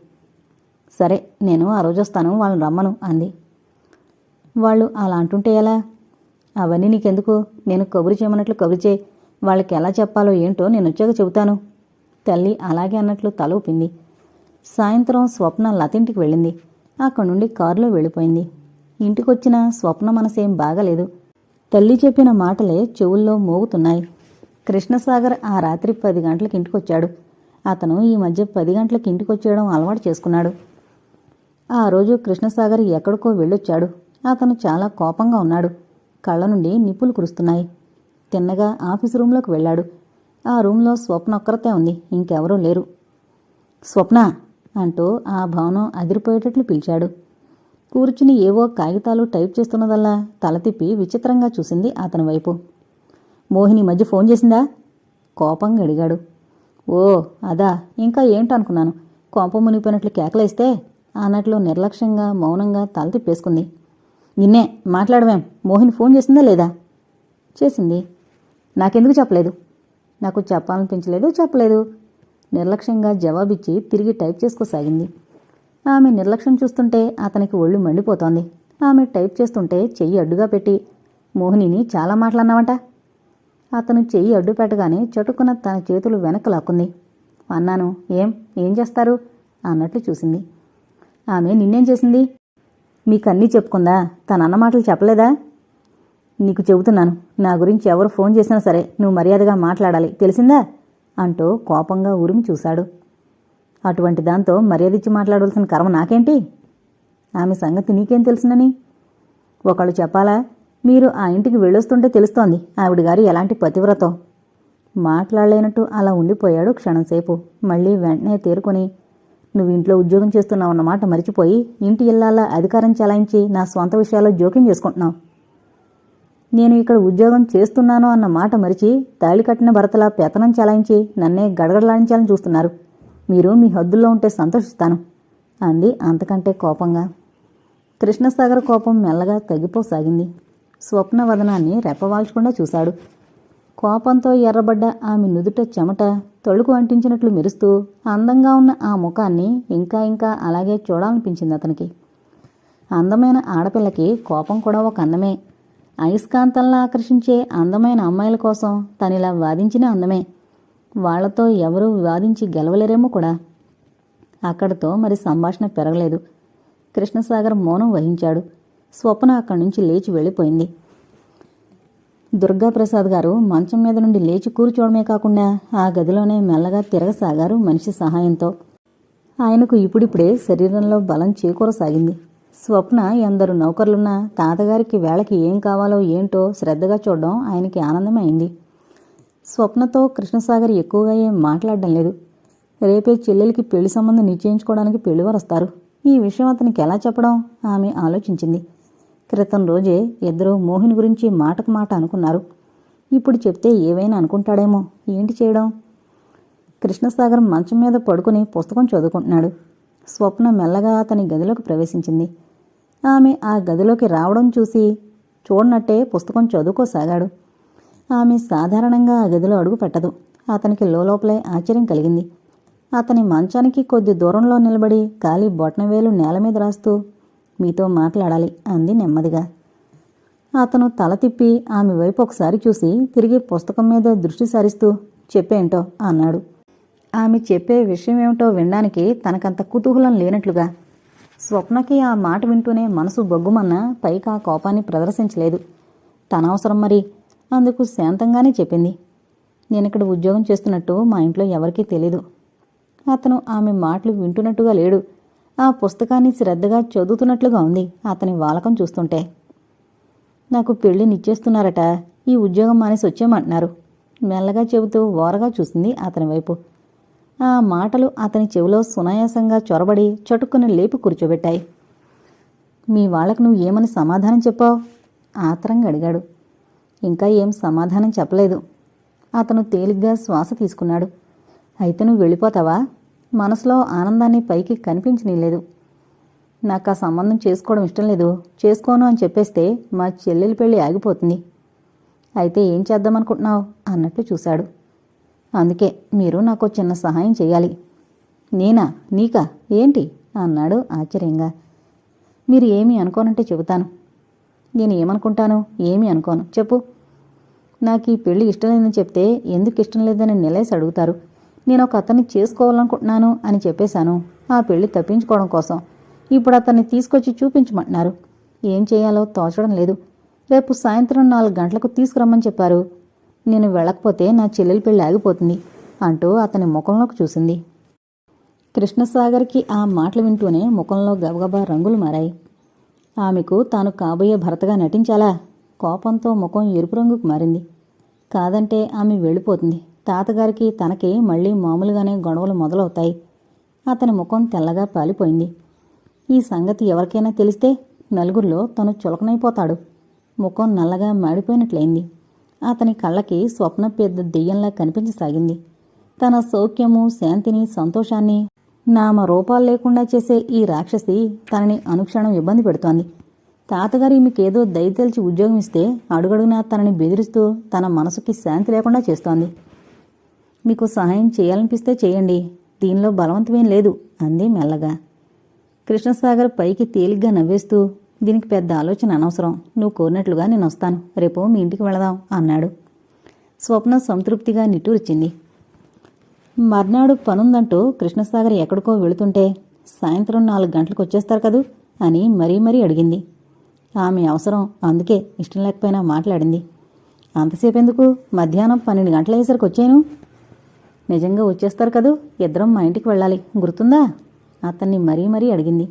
Speaker 1: సరే, నేను ఆ రోజొస్తాను, వాళ్ళని రమ్మను అంది. వాళ్ళు అలా అంటుంటే ఎలా? అవన్నీ నీకెందుకు? నేను కబురు చేయమన్నట్లు కబురు చేయి. వాళ్ళకి ఎలా చెప్పాలో ఏంటో నేను వచ్చాక చెబుతాను. తల్లి అలాగే అన్నట్లు తల ఊపింది. సాయంత్రం స్వప్న లతింటికి వెళ్ళింది. అక్కడి నుండి కారులో వెళ్ళిపోయింది. ఇంటికొచ్చిన స్వప్న మనసేం బాగలేదు. తల్లి చెప్పిన మాటలే చెవుల్లో మోగుతున్నాయి. కృష్ణసాగర్ ఆ రాత్రి 10 గంటలకు ఇంటికొచ్చాడు. అతను ఈ మధ్య 10 గంటలకు ఇంటికొచ్చేయడం అలవాటు చేసుకున్నాడు. ఆ రోజు కృష్ణసాగర్ ఎక్కడికో వెళ్ళొచ్చాడు. అతను చాలా కోపంగా ఉన్నాడు. కళ్ళ నుండి నిప్పులు కురుస్తున్నాయి. తిన్నగా ఆఫీసు రూంలోకి వెళ్ళాడు. ఆ రూంలో స్వప్న ఒక్కరితే ఉంది. ఇంకెవరూ లేరు. స్వప్న అంటూ ఆ భవనం అదిరిపోయేటట్లు పిలిచాడు. కూర్చుని ఏవో కాగితాలు టైప్ చేస్తున్నదల్లా తల తిప్పి విచిత్రంగా చూసింది అతని వైపు. మోహిని మధ్య ఫోన్ చేసిందా? కోపంగా అడిగాడు. ఓ అదా, ఇంకా ఏంటనుకున్నాను. కొంప మునిగిపోయినట్లు కేకలేస్తే అన్నట్లు నిర్లక్ష్యంగా మౌనంగా తల తిప్పేసుకుంది. నిన్నే మాట్లాడవేం? మోహిని ఫోన్ చేసిందా లేదా? చేసింది. నాకెందుకు చెప్పలేదు? నాకు చెప్పాలనిపించలేదు, చెప్పలేదు. నిర్లక్ష్యంగా జవాబిచ్చి తిరిగి టైప్ చేసుకోసాగింది. ఆమె నిర్లక్ష్యం చూస్తుంటే అతనికి ఒళ్ళు మండిపోతోంది. ఆమె టైప్ చేస్తుంటే చెయ్యి అడ్డుగా పెట్టి, మోహినిని చాలా మాటలన్నావట. అతను చెయ్యి అడ్డు పెట్టగానే చటుక్కున తన చేతులు వెనక్కి లాక్కుంది. అన్నాను. ఏం చేస్తారు అన్నట్లు చూసింది. ఆమె నిన్నేం చేసింది? మీకన్నీ చెప్పుకుందా? తనన్న మాటలు చెప్పలేదా? నీకు చెబుతున్నాను, నా గురించి ఎవరు ఫోన్ చేసినా సరే నువ్వు మర్యాదగా మాట్లాడాలి, తెలిసిందా అంటూ కోపంగా ఉరిమి చూశాడు. అటువంటి దాంతో మర్యాదిచ్చి మాట్లాడవలసిన కర్మ నాకేంటి? ఆమె సంగతి నీకేం తెలుసునని? ఒకళ్ళు చెప్పాలా? మీరు ఆ ఇంటికి వెళ్ళొస్తుంటే తెలుస్తోంది ఆవిడగారు ఎలాంటి పతివ్రతో. మాట్లాడలేనట్టు అలా ఉండిపోయాడు క్షణంసేపు. మళ్ళీ వెంటనే తేరుకొని, నువ్వు ఇంట్లో ఉద్యోగం చేస్తున్నావన్నమాట మరిచిపోయి ఇంటి ఇల్లాలా అధికారం చెలాయించి నా స్వంత విషయాల్లో జోక్యం చేసుకుంటున్నావు. నేను ఇక్కడ ఉద్యోగం చేస్తున్నాను అన్న మాట మరిచి తాళి కట్టిన భర్తలా పెత్తనం చెలాయించి నన్నే గడగడలాడించాలని చూస్తున్నారు. మీరు మీ హద్దుల్లో ఉంటే సంతోషిస్తాను అంది అంతకంటే కోపంగా. కృష్ణసాగర్ కోపం మెల్లగా తగ్గిపోసాగింది. స్వప్న వదనాన్ని రెప్పవాల్చకుండా చూశాడు. కోపంతో ఎర్రబడ్డ ఆమె నుదుట చెమట తొడుకు అంటించినట్లు మెరుస్తూ అందంగా ఉన్న ఆ ముఖాన్ని ఇంకా ఇంకా అలాగే చూడాలనిపించింది అతనికి. అందమైన ఆడపిల్లకి కోపం కూడా ఒక అందమే. అయస్కాంతంలా ఆకర్షించే అందమైన అమ్మాయిల కోసం తనిలా వాదించిన అందమే. వాళ్లతో ఎవరూ వాదించి గెలవలేరేమో కూడా. అక్కడితో మరి సంభాషణ పెరగలేదు. కృష్ణసాగర్ మౌనం వహించాడు. స్వప్న అక్కడి నుంచి లేచి వెళ్ళిపోయింది. దుర్గాప్రసాద్ గారు మంచం మీద నుండి లేచి కూర్చోవడమే కాకుండా ఆ గదిలోనే మెల్లగా తిరగసాగారు మనిషి సహాయంతో. ఆయనకు ఇప్పుడిప్పుడే శరీరంలో బలం చేకూరసాగింది. స్వప్న ఎందరు నౌకర్లున్నా తాతగారికి వేళకి ఏం కావాలో ఏంటో శ్రద్ధగా చూడడం ఆయనకి ఆనందమే అయింది. స్వప్నతో కృష్ణసాగర్ ఎక్కువగా ఏం మాట్లాడడం లేదు. రేపే చెల్లెలికి పెళ్లి సంబంధం నిశ్చయించుకోవడానికి పెళ్లివారు వస్తారు. ఈ విషయం అతనికి ఎలా చెప్పడం ఆమె ఆలోచించింది. క్రితం రోజే ఇద్దరూ మోహిని గురించి మాటకు మాట అనుకున్నారు. ఇప్పుడు చెప్తే ఏవైనా అనుకుంటాడేమో. ఏంటి చేయడం? కృష్ణసాగర్ మంచం మీద పడుకుని పుస్తకం చదువుకుంటున్నాడు. స్వప్న మెల్లగా అతని గదిలోకి ప్రవేశించింది. ఆమె ఆ గదిలోకి రావడం చూసి చూడనట్టే పుస్తకం చదువుకోసాగాడు. ఆమె సాధారణంగా ఆ గదిలో అడుగు పెట్టదు. అతనికి లోపలే ఆశ్చర్యం కలిగింది. అతని మంచానికి కొద్ది దూరంలో నిలబడి ఖాళీ బొటనవేలు నేల మీద రాస్తూ, మీతో మాట్లాడాలి అంది నెమ్మదిగా. అతను తల తిప్పి ఆమె వైపు ఒకసారి చూసి తిరిగి పుస్తకం మీద దృష్టి సారిస్తూ, చెప్పేంటో అన్నాడు. ఆమె చెప్పే విషయమేమిటో వినడానికి తనకంత కుతూహలం లేనట్లుగా. స్వప్నకి ఆ మాట వింటూనే మనసు బొగ్గుమన్నా పైకి ఆ కోపాన్ని ప్రదర్శించలేదు. తన అవసరం మరి, అందుకు శాంతంగానే చెప్పింది. నేనిక్కడ ఉద్యోగం చేస్తున్నట్టు మా ఇంట్లో ఎవరికీ తెలీదు. అతను ఆమె మాటలు వింటున్నట్టుగా లేడు. ఆ పుస్తకాన్ని శ్రద్ధగా చదువుతున్నట్లుగా ఉంది అతని వాలకం చూస్తుంటే. నాకు పెళ్లి నిశ్చేస్తున్నారట, ఈ ఉద్యోగం మానేసి వచ్చేయమంటున్నారు మెల్లగా చెబుతూ ఓరగా చూసింది అతని వైపు. ఆ మాటలు అతని చెవిలో సునాయాసంగా చొరబడి చటుక్కున లేపి కూర్చోబెట్టాయి. మీ వాళ్ళకు నువ్వు ఏమని సమాధానం చెప్పావు? ఆత్రంగా అడిగాడు. ఇంకా ఏం సమాధానం చెప్పలేదు. అతను తేలిగ్గా శ్వాస తీసుకున్నాడు. అయితే నువ్వు వెళ్ళిపోతావా? మనసులో ఆనందాన్ని పైకి కనిపించనీలేదు. నాకు ఆ సంబంధం చేసుకోవడం ఇష్టం లేదు, చేసుకోను అని చెప్పేస్తే మా చెల్లెలి పెళ్ళి ఆగిపోతుంది. అయితే ఏం చేద్దామనుకుంటున్నావు అన్నట్లు చూశాడు. అందుకే మీరు నాకు చిన్న సహాయం చేయాలి. నేనా? నీకా? ఏంటి అన్నాడు ఆశ్చర్యంగా. మీరు ఏమీ అనుకోనంటే చెబుతాను. నేను ఏమనుకుంటాను? ఏమీ అనుకోను, చెప్పు. నాకు ఈ పెళ్లి ఇష్టం లేదని చెప్తే ఎందుకు ఇష్టం లేదని నిలేసి అడుగుతారు. నేను ఒక అతన్ని చేసుకోవాలనుకుంటున్నాను అని చెప్పేశాను, ఆ పెళ్లి తప్పించుకోవడం కోసం. ఇప్పుడు అతన్ని తీసుకొచ్చి చూపించమంటున్నారు. ఏం చేయాలో తోచడం లేదు. రేపు సాయంత్రం 4 గంటలకు తీసుకురమ్మని చెప్పారు. నేను వెళ్ళకపోతే నా చెల్లెలి పెళ్లి ఆగిపోతుంది అంటూ అతని ముఖంలోకి చూసింది. కృష్ణసాగర్కి ఆ మాటలు వింటూనే ముఖంలో గబగబా రంగులు మారాయి. ఆమెకు తాను కాబోయే భర్తగా నటించాలా? కోపంతో ముఖం ఎరుపు రంగుకు మారింది. కాదంటే ఆమె వెళ్ళిపోతుంది. తాతగారికి తనకి మళ్లీ మామూలుగానే గొడవలు మొదలవుతాయి. అతని ముఖం తెల్లగా పాలిపోయింది. ఈ సంగతి ఎవరికైనా తెలిస్తే నలుగురిలో తను చులకనైపోతాడు. ముఖం నల్లగా మాడిపోయినట్లయింది. అతని కళ్ళకి స్వప్న పెద్ద దెయ్యంలా కనిపించసాగింది. తన సౌఖ్యము, శాంతిని, సంతోషాన్ని నామ రూపాలు లేకుండా చేసే ఈ రాక్షసి తనని అనుక్షణం ఇబ్బంది పెడుతోంది. తాతగారు ఈమెకేదో దయతెలిచి ఉద్యోగం ఇస్తే అడుగడుగునా తనని బెదిరిస్తూ తన మనసుకి శాంతి లేకుండా చేస్తోంది. మీకు సహాయం చేయాలనిపిస్తే చేయండి, దీనిలో బలవంతమేం లేదు అంది మెల్లగా. కృష్ణసాగర్ పైకి తేలిగ్గా నవ్వేస్తూ, దీనికి పెద్ద ఆలోచన అనవసరం, నువ్వు కోరినట్లుగా నేను వస్తాను, రేపు మీ ఇంటికి వెళదాం అన్నాడు. స్వప్న సంతృప్తిగా నిట్టూర్చింది. మర్నాడు పనుందంటూ కృష్ణసాగర్ ఎక్కడికో వెళుతుంటే, సాయంత్రం 4 గంటలకు వచ్చేస్తారు కదూ అని మరీ మరీ అడిగింది. ఆమె అవసరం, అందుకే ఇష్టం లేకపోయినా మాట్లాడింది. అంతసేపు ఎందుకు? మధ్యాహ్నం 12 గంటల అయ్యేసరికి వచ్చాను. నిజంగా వచ్చేస్తారు కదూ, ఇద్దరం మా ఇంటికి వెళ్ళాలి, గుర్తుందా అతన్ని మరీ మరీ అడిగింది.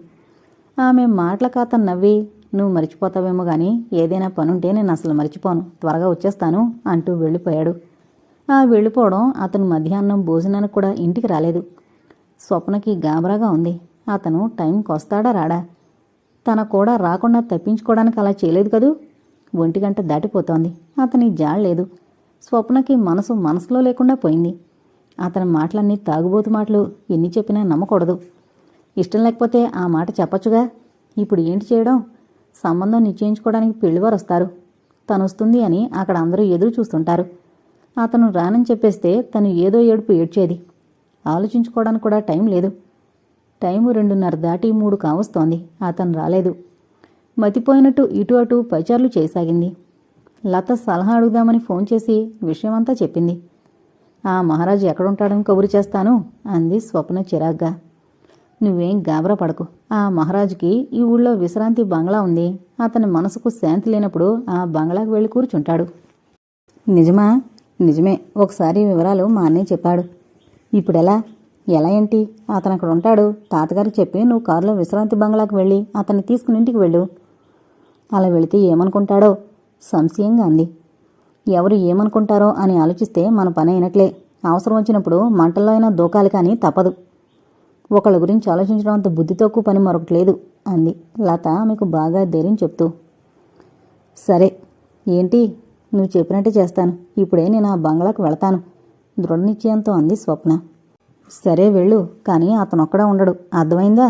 Speaker 1: ఆమె మాటలకు అతను నవ్వి, నువ్వు మర్చిపోతావేమో గాని ఏదైనా పనుంటే నేను అసలు మర్చిపోను, త్వరగా వచ్చేస్తాను అంటూ వెళ్ళిపోయాడు. ఆ వెళ్ళిపోవడం అతను మధ్యాహ్నం భోజనానికి కూడా ఇంటికి రాలేదు. స్వప్నకి గాబరాగా ఉంది. అతను టైంకి వస్తాడా రాడా? తన కూడా రాకుండా తప్పించుకోవడానికి అలా చేయలేదు కదూ. 1 గంట దాటిపోతోంది. అతని జాడలేదు. స్వప్నకి మనసులో లేకుండా పోయింది. అతని మాటలన్నీ తాగుబోతు మాటలు, ఎన్ని చెప్పినా నమ్మకూడదు. ఇష్టం లేకపోతే ఆ మాట చెప్పచ్చుగా. ఇప్పుడు ఏంటి చేయడం? సంబంధం నిశ్చయించుకోవడానికి పెళ్లివారు వస్తారు. తను వస్తుంది అని అక్కడ అందరూ ఎదురు చూస్తుంటారు. అతను రానని చెప్పేస్తే తను ఏదో ఏడుపు ఏడ్చేది. ఆలోచించుకోవడానికి కూడా టైం లేదు. టైము 2:30 దాటి 3 కావస్తోంది. అతను రాలేదు. మతిపోయినట్టు ఇటు అటు పచార్లు చేయసాగింది. లత సలహా అడుగుదామని ఫోన్ చేసి విషయమంతా చెప్పింది. ఆ మహారాజు ఎక్కడుంటాడని కబురు చేస్తాను అంది స్వప్న చిరాగ్గా. నువ్వేం గాబరా పడకు. ఆ మహారాజుకి ఈ ఊళ్ళో విశ్రాంతి బంగ్లా ఉంది. అతని మనసుకు శాంతి లేనప్పుడు ఆ బంగ్లాకు వెళ్ళి కూర్చుంటాడు. నిజమా? నిజమే. ఒకసారి వివరాలు మా అన్నయ్య చెప్పాడు. ఇప్పుడెలా? ఎలా ఏంటి? అతను అక్కడ ఉంటాడు. తాతగారికి చెప్పి నువ్వు కారులో విశ్రాంతి బంగ్లాకు వెళ్ళి అతన్ని తీసుకుని ఇంటికి వెళ్ళు. అలా వెళితే ఏమనుకుంటాడో సంశయంగా అంది. ఎవరు ఏమనుకుంటారో అని ఆలోచిస్తే మన పని అయినట్లే. అవసరం వచ్చినప్పుడు మంటల్లో అయినా దూకాలి కానీ తప్పదు. ఒకళ్ళ గురించి ఆలోచించడం అంత బుద్ధి తక్కువ పని మరొకటి లేదు అంది లత ఆమెకు బాగా ధైర్యం చెప్తూ. సరే, ఏంటి? నువ్వు చెప్పినట్టే చేస్తాను. ఇప్పుడే నేను ఆ బంగ్లాకు వెళతాను దృఢ నిశ్చయంతో అంది స్వప్న. సరే వెళ్ళు, కానీ అతనొక్కడే ఉండడు, అర్థమైందా?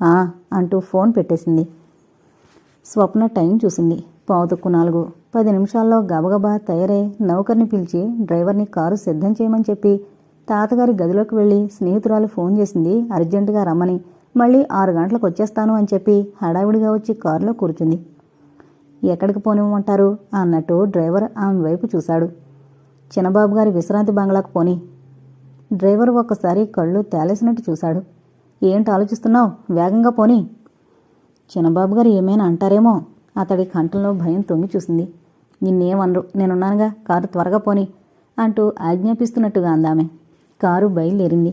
Speaker 1: ఆ అంటూ ఫోన్ పెట్టేసింది. స్వప్న టైం చూసింది. 3:45. 10 నిమిషాల్లో గబగబా తయారై నౌకర్ని పిలిచి డ్రైవర్ని కారు సిద్ధం చేయమని చెప్పి తాతగారి గదిలోకి వెళ్ళి స్నేహితురాలు ఫోన్ చేసింది అర్జెంటుగా రమ్మని. మళ్ళీ 6 గంటలకు వచ్చేస్తాను అని చెప్పి హడావిడిగా వచ్చి కారులో కూర్చుంది. ఎక్కడికి పోనివ్వమంటారు అన్నట్టు డ్రైవర్ ఆమె వైపు చూశాడు. చిన్నబాబు గారి విశ్రాంతి బంగ్లాకు పోని. డ్రైవర్ ఒక్కసారి కళ్ళు తేలేసినట్టు చూశాడు. ఏంటి ఆలోచిస్తున్నావు? వేగంగా పోని. చిన్నబాబు గారు ఏమైనా అంటారేమో. అతడి కంఠంలో భయం తొంగి చూసింది. నిన్నేమనరు, నేనున్నానుగా, కారు త్వరగా పోని అంటూ ఆజ్ఞాపిస్తున్నట్టుగా అందామె. కారు బయలుదేరింది.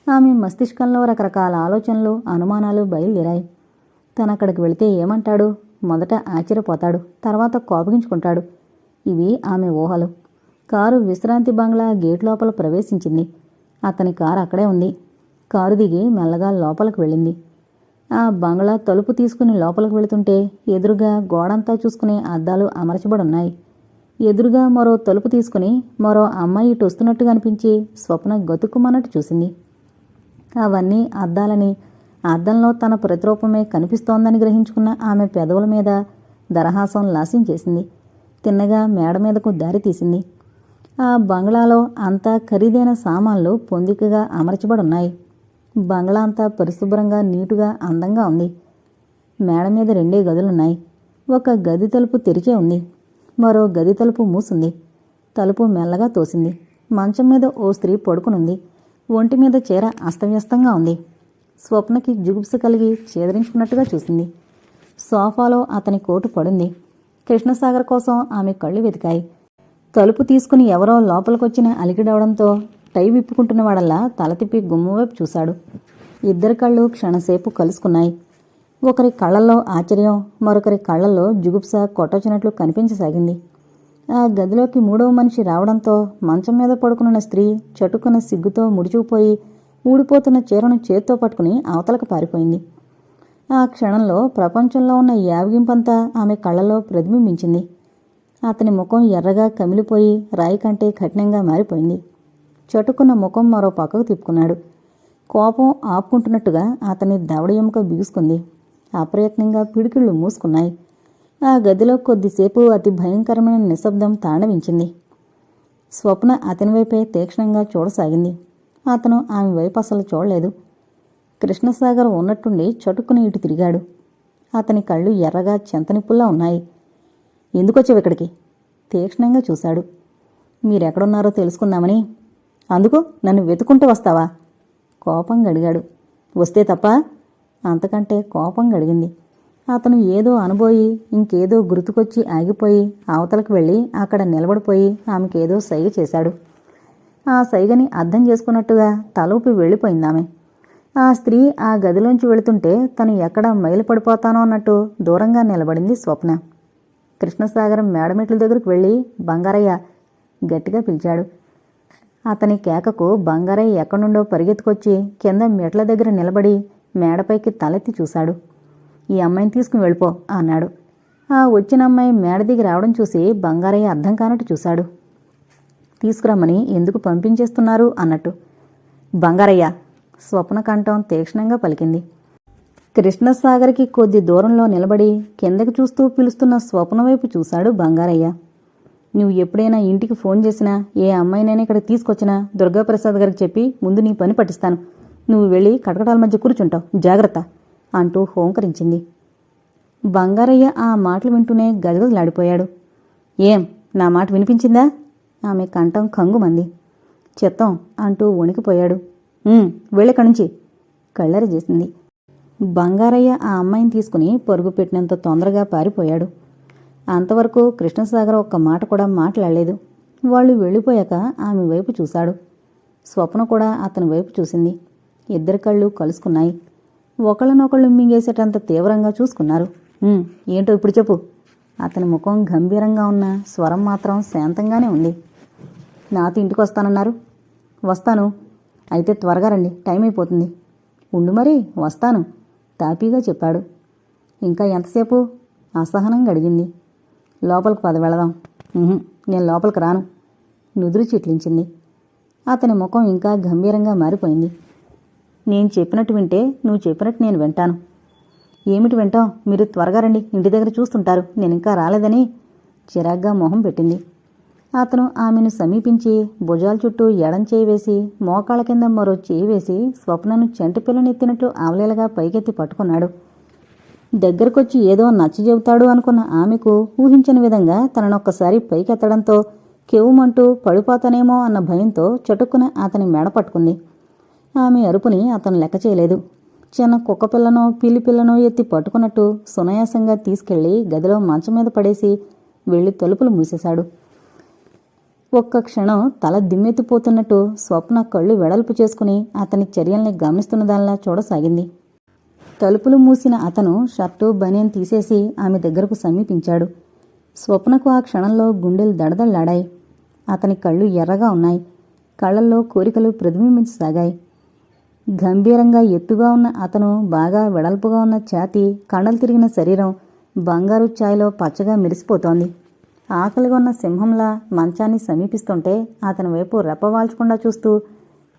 Speaker 1: ఆమె మస్తిష్కంలో రకరకాల ఆలోచనలు, అనుమానాలు బయలుదేరాయి. తనక్కడికి వెళితే ఏమంటాడు? మొదట ఆశ్చర్యపోతాడు, తర్వాత కోపగించుకుంటాడు. ఇవి ఆమె ఊహలు. కారు విశ్రాంతి బంగ్లా గేట్ లోపల ప్రవేశించింది. అతని కారు అక్కడే ఉంది. కారు దిగి మెల్లగా లోపలికి వెళ్ళింది. ఆ బంగ్లా తలుపు తీసుకుని లోపలికి వెళుతుంటే ఎదురుగా గోడంతా చూసుకునే అద్దాలు అమర్చబడున్నాయి. ఎదురుగా మరో తలుపు తీసుకుని మరో అమ్మాయి ఇటు వస్తున్నట్టుగా అనిపించి స్వప్న గతుక్కుమన్నట్టు చూసింది. అవన్నీ అద్దాలని, అద్దంలో తన ప్రతిరూపమే కనిపిస్తోందని గ్రహించుకున్న ఆమె పెదవుల మీద దరహాసం లాసించేసింది. తిన్నగా మేడ మీదకు దారి తీసింది. ఆ బంగ్లాలో అంతా ఖరీదైన సామాన్లు పొందికగా అమర్చబడున్నాయి. బంగ్లా అంతా పరిశుభ్రంగా, నీటుగా, అందంగా ఉంది. మేడ మీద 2 గదులున్నాయి. ఒక గది తలుపు తెరిచే ఉంది. మరో గది తలుపు మూసుంది. తలుపు మెల్లగా తోసింది. మంచం మీద ఓ స్త్రీ పడుకునుంది. ఒంటి మీద చీర అస్తవ్యస్తంగా ఉంది. స్వప్నకి జుగుప్స కలిగి చేదరించుకున్నట్టుగా చూసింది. సోఫాలో అతని కోటు పడుంది. కృష్ణసాగర్ కోసం ఆమె కళ్ళు వెతికాయి. తలుపు తీసుకుని ఎవరో లోపలికొచ్చిన అలికిడవడంతో టై విప్పుకుంటున్నవాడల్లా తల తిప్పి గుమ్మం వైపు చూశాడు. 2 కళ్ళు క్షణసేపు కలుసుకున్నాయి. ఒకరి కళ్ళల్లో ఆశ్చర్యం, మరొకరి కళ్ళల్లో జుగుప్స కొట్టొచ్చినట్లు కనిపించసాగింది. ఆ గదిలోకి 3వ మనిషి రావడంతో మంచం మీద పడుకున్న స్త్రీ చటుకున్న సిగ్గుతో ముడుచుకుపోయి ఊడిపోతున్న చీరను చేత్తో పట్టుకుని అవతలకు పారిపోయింది. ఆ క్షణంలో ప్రపంచంలో ఉన్న యావగింపంతా ఆమె కళ్ళలో ప్రతిబింబించింది. అతని ముఖం ఎర్రగా కమిలిపోయి రాయి కంటే కఠినంగా మారిపోయింది. చటుకున్న ముఖం మరో పక్కకు తిప్పుకున్నాడు. కోపం ఆపుకుంటున్నట్టుగా అతని దవడ ఎముక బిగుసుకుంది. అప్రయత్నంగా పిడికిళ్ళు మూసుకున్నాయి. ఆ గదిలో కొద్దిసేపు అతి భయంకరమైన నిశ్శబ్దం తాండవించింది. స్వప్న అతని వైపే తీక్షణంగా చూడసాగింది. అతను ఆమె వైపు అసలు చూడలేదు. కృష్ణసాగర్ ఉన్నట్టుండి చటుక్కుని ఇటు తిరిగాడు. అతని కళ్ళు ఎర్రగా చెంతనిప్పుల్లా ఉన్నాయి. ఎందుకొచ్చావు ఇక్కడికి? తీక్షణంగా చూశాడు. మీరెక్కడున్నారో తెలుసుకుందామని. అందుకు నన్ను వెతుకుంటూ వస్తావా? కోపంగా అడిగాడు. వస్తే తప్ప? అంతకంటే కోపంగా అడిగింది. అతను ఏదో అనుబోయి ఇంకేదో గుర్తుకొచ్చి ఆగిపోయి అవతలకు వెళ్ళి అక్కడ నిలబడిపోయి ఆమెకేదో సైగ చేశాడు. ఆ సైగని అర్థం చేసుకున్నట్టుగా తలూపి వెళ్ళిపోయిందామె. ఆ స్త్రీ ఆ గదిలోంచి వెళుతుంటే తను ఎక్కడ మైలు పడిపోతానో అన్నట్టు దూరంగా నిలబడింది స్వప్న. కృష్ణసాగరం మేడమెట్ల దగ్గరకు వెళ్ళి బంగారయ్య గట్టిగా పిలిచాడు. అతని కేకకు బంగారయ్య ఎక్కడి నుండో పరిగెత్తుకొచ్చి కింద మెట్ల దగ్గర నిలబడి మేడపైకి తలెత్తి చూశాడు. ఈ అమ్మాయిని తీసుకుని వెళ్ళిపో అన్నాడు. ఆ వచ్చిన అమ్మాయి మేడ దిగి రావడం చూసి బంగారయ్య అర్థం కానట్టు చూశాడు. తీసుకురమ్మని ఎందుకు పంపించేస్తున్నారు అన్నట్టు. బంగారయ్య, స్వప్న కంఠం తీక్షణంగా పలికింది. కృష్ణసాగర్కి కొద్ది దూరంలో నిలబడి కిందకి చూస్తూ పిలుస్తున్న స్వప్న వైపు చూశాడు బంగారయ్య. నువ్వు ఎప్పుడైనా ఇంటికి ఫోన్ చేసినా, ఏ అమ్మాయినైనా ఇక్కడికి తీసుకొచ్చినా దుర్గాప్రసాద్ గారికి చెప్పి ముందు నీ పని పట్టిస్తాను. నువ్వు వెళ్ళి కటకటాల మధ్య కూర్చుంటావు, జాగ్రత్త అంటూ హోంకరించింది. బంగారయ్య ఆ మాటలు వింటూనే గజగజలాడిపోయాడు. ఏం, నా మాట వినిపించిందా? ఆమె కంఠం కంగుమంది. చిత్తం అంటూ వణికిపోయాడు. వెళ్ళిక్కడి నుంచి కళ్ళెర చేసింది. బంగారయ్య ఆ అమ్మాయిని తీసుకుని పరుగు పెట్టినంత తొందరగా పారిపోయాడు. అంతవరకు కృష్ణసాగర్ ఒక్క మాట కూడా మాట్లాడలేదు. వాళ్ళు వెళ్ళిపోయాక ఆమె వైపు చూశాడు. స్వప్న కూడా అతని వైపు చూసింది. 2 కళ్ళు కలుసుకున్నాయి. ఒకళ్ళనొకళ్ళు మింగేసేటంత తీవ్రంగా చూసుకున్నారు. ఏంటో ఇప్పుడు చెప్పు. అతని ముఖం గంభీరంగా ఉన్న స్వరం మాత్రం శాంతంగానే ఉంది. నాతో ఇంటికి వస్తానన్నారు. వస్తాను. అయితే త్వరగా రండి, టైం అయిపోతుంది. ఉండు మరి, వస్తాను తాపీగా చెప్పాడు. ఇంకా ఎంతసేపు? అసహనంగా అడిగింది. లోపలికి పద, వెళదాం. నేను లోపలికి రాను. నుదురు చిట్లించింది. అతని ముఖం ఇంకా గంభీరంగా మారిపోయింది. నేను చెప్పినట్టు వింటే నువ్వు చెప్పినట్టు నేను వింటాను. ఏమిటి వింటాం? మీరు త్వరగా రండి, ఇంటి దగ్గర చూస్తుంటారు, నేనింకా రాలేదని చిరాగ్గా మొహం పెట్టింది. అతను ఆమెను సమీపించి భుజాల చుట్టూ ఎడం చేయి వేసి మోకాళ్ళ కింద మరో చేయి వేసి స్వప్నను చెంటిపిల్లనెత్తినట్లు ఆవలేలగా పైకెత్తి పట్టుకున్నాడు. దగ్గరకొచ్చి ఏదో నచ్చ చెబుతాడు అనుకున్న ఆమెకు ఊహించని విధంగా తననొక్కసారి పైకెత్తడంతో కెవ్వుమంటూ పడిపోతానేమో అన్న భయంతో చటుక్కున అతని మెడ పట్టుకుంది. ఆమె అరుపుని అతను లెక్క చేయలేదు. చిన్న కుక్కపిల్లనో పిల్లిపిల్లనో ఎత్తి పట్టుకున్నట్టు సునాయాసంగా తీసుకెళ్లి గదిలో మంచం మీద పడేసి వెళ్లి తలుపులు మూసేశాడు. ఒక్క క్షణం తల దిమ్మెత్తిపోతున్నట్టు స్వప్న కళ్ళు వెడల్పు చేసుకుని అతని చర్యల్ని గమనిస్తున్నదానిలా చూడసాగింది. తలుపులు మూసిన అతను షర్టు బనియన్ తీసేసి ఆమె దగ్గరకు సమీపించాడు. స్వప్నకు ఆ క్షణంలో గుండెలు దడదళ్లాడాయి. అతని కళ్ళు ఎర్రగా ఉన్నాయి. కళ్లల్లో కోరికలు ప్రతిబింబించసాగాయి. గంభీరంగా ఎత్తుగా ఉన్న అతను బాగా వెడల్పుగా ఉన్న ఛాతీ, కండలు తిరిగిన శరీరం బంగారు ఛాయలో పచ్చగా మెరిసిపోతోంది. ఆకలిగా ఉన్న సింహంలా మంచాన్ని సమీపిస్తుంటే అతని వైపు రెప్పవాల్చకుండా చూస్తూ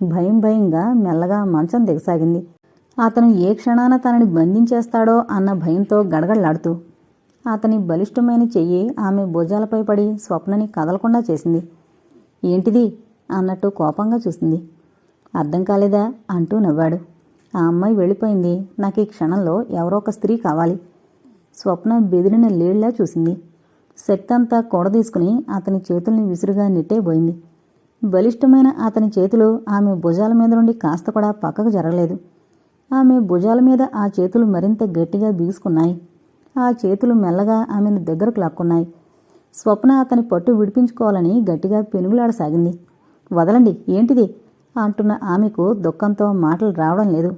Speaker 1: భయంగా మెల్లగా మంచం దిగసాగింది. అతను ఏ క్షణాన తనని బంధించేస్తాడో అన్న భయంతో గడగడలాడుతూ. అతని బలిష్టమైన చెయ్యి ఆమె భుజాలపై పడి స్వప్నని కదలకుండా చేసింది. ఏంటిది అన్నట్టు కోపంగా చూసింది. అర్థం కాలేదా అంటూ నవ్వాడు. ఆ అమ్మాయి వెళ్ళిపోయింది. నాకు ఈ క్షణంలో ఎవరో ఒక స్త్రీ కావాలి. స్వప్న బెదిరిన లేళ్లా చూసింది. శక్తి అంతా కూడదీసుకుని అతని చేతుల్ని విసురుగా నెట్టేబోయింది. బలిష్టమైన అతని చేతులు ఆమె భుజాల మీద నుండి కాస్త కూడా పక్కకు జరగలేదు. ఆమె భుజాల మీద ఆ చేతులు మరింత గట్టిగా బిగుసుకున్నాయి. ఆ చేతులు మెల్లగా ఆమెను దగ్గరకు లాక్కున్నాయి. స్వప్న అతని పట్టు విడిపించుకోవాలని గట్టిగా పెనుగులాడసాగింది. వదలండి, ఏంటిది అంటున్న ఆమెకు దుఃఖంతో మాటలు రావడం లేదు.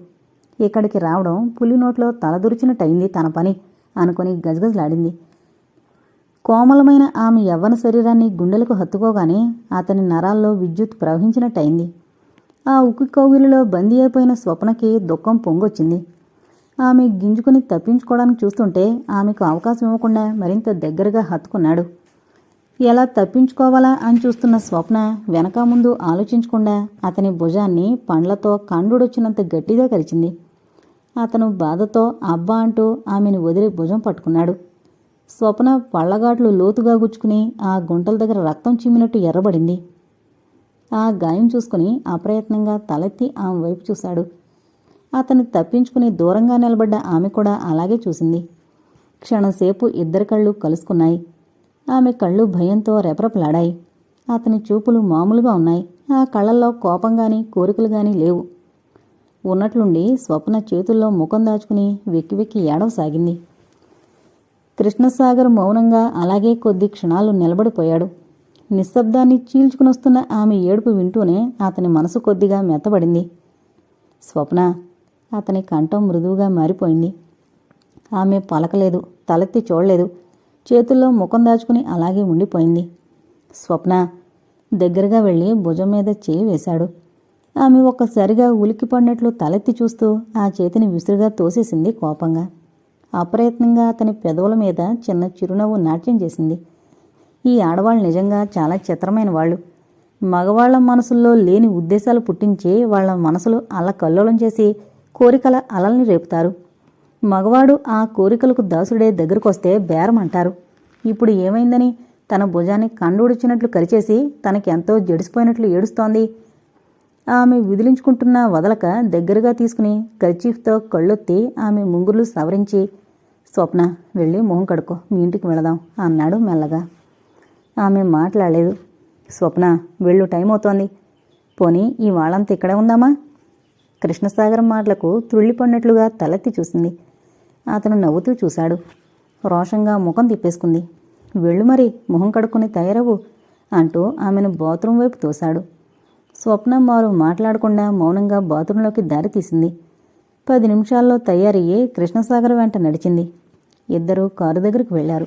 Speaker 1: ఇక్కడికి రావడం పులి నోట్లో తలదురిచినట్టయింది తన పని అనుకుని గజగజలాడింది. కోమలమైన ఆమె యవ్వన శరీరాన్ని గుండెలకు హత్తుకోగానే అతని నరాల్లో విద్యుత్ ప్రవహించినట్టయింది. ఆ ఉక్కు కౌగిలిలో బందీ అయిపోయిన స్వప్నకి దుఃఖం పొంగొచ్చింది. ఆమె గింజుకుని తప్పించుకోవడానికి చూస్తుంటే ఆమెకు అవకాశం ఇవ్వకుండా మరింత దగ్గరగా హత్తుకున్నాడు. ఎలా తప్పించుకోవాలా అని చూస్తున్న స్వప్న వెనక ముందు ఆలోచించకుండా అతని భుజాన్ని పండ్లతో కండుడొచ్చినంత గట్టిగా కరిచింది. అతను బాధతో అబ్బా అంటూ ఆమెను వదిలి భుజం పట్టుకున్నాడు. స్వప్న పళ్లగాట్లు లోతుగా గుచ్చుకుని ఆ గుంటల దగ్గర రక్తం చిమ్మినట్టు ఎర్రబడింది. ఆ గాయం చూసుకుని అప్రయత్నంగా తలెత్తి ఆమె వైపు చూశాడు. అతన్ని తప్పించుకుని దూరంగా నిలబడ్డ ఆమె కూడా అలాగే చూసింది. క్షణంసేపు ఇద్దరి కళ్ళు కలుసుకున్నాయి. ఆమె కళ్ళు భయంతో రెపరెపలాడాయి. అతని చూపులు మామూలుగా ఉన్నాయి. ఆ కళ్ళల్లో కోపంగాని కోరికలుగాని లేవు. ఉన్నట్లుండి స్వప్న చేతుల్లో ముఖం దాచుకుని వెక్కి వెక్కి ఏడవసాగింది. కృష్ణసాగర్ మౌనంగా అలాగే కొద్ది క్షణాలు నిలబడిపోయాడు. నిశ్శబ్దాన్ని చీల్చుకునొస్తున్న ఆమె ఏడుపు వింటూనే అతని మనసు కొద్దిగా మెత్తబడింది. స్వప్న అతని కంఠం మృదువుగా మారిపోయింది. ఆమె పలకలేదు, తలెత్తి చూడలేదు. చేతుల్లో ముఖం దాచుకుని అలాగే ఉండిపోయింది. స్వప్న దగ్గరగా వెళ్ళి భుజం మీద చేయి వేశాడు. ఆమె ఒక్కసారిగా ఉలిక్కిపడినట్లు తలెత్తి చూస్తూ ఆ చేతిని విసురుగా తోసేసింది కోపంగా. అప్రయత్నంగా అతని పెదవుల మీద చిన్న చిరునవ్వు నాట్యం చేసింది. ఈ ఆడవాళ్ళు నిజంగా చాలా చిత్రమైన వాళ్ళు. మగవాళ్ల మనసుల్లో లేని ఉద్దేశాలు పుట్టించి వాళ్ల మనసులు అల్లకల్లోలం చేసి కోరికల అలల్ని రేపుతారు. మగవాడు ఆ కోరికలకు దాసుడే దగ్గరకొస్తే బేరం అంటారు. ఇప్పుడు ఏమైందని తన భుజాన్ని కండుడిచ్చినట్లు కరిచేసి తనకెంతో జడిసిపోయినట్లు ఏడుస్తోంది. ఆమె విదిలించుకుంటున్నా వదలక దగ్గరగా తీసుకుని కర్చీఫ్తో కళ్ళొత్తి ఆమె ముంగుర్లు సవరించి, స్వప్న వెళ్ళి మొహం కడుక్కో, మీ ఇంటికి వెళదాం అన్నాడు మెల్లగా. ఆమె మాట్లాడలేదు. స్వప్న వెళ్ళు, టైం అవుతోంది. పోనీ ఈ వాళ్ళంతా ఇక్కడే ఉందామా? కృష్ణసాగర్ మాటలకు త్రుళ్ళిపడినట్లుగా తలెత్తి చూసింది. అతను నవ్వుతూ చూశాడు. రోషంగా ముఖం తిప్పేసుకుంది. వెళ్ళు మరి, మొహం కడుక్కుని తయారవు అంటూ ఆమెను బాత్రూం వైపు తోశాడు. స్వప్న మారు మాట్లాడకుండా మౌనంగా బాత్రూంలోకి దారి తీసింది. 10 నిమిషాల్లో తయారయ్యి కృష్ణసాగర్ వెంట నడిచింది. ఇద్దరూ కారు దగ్గరకు వెళ్లారు.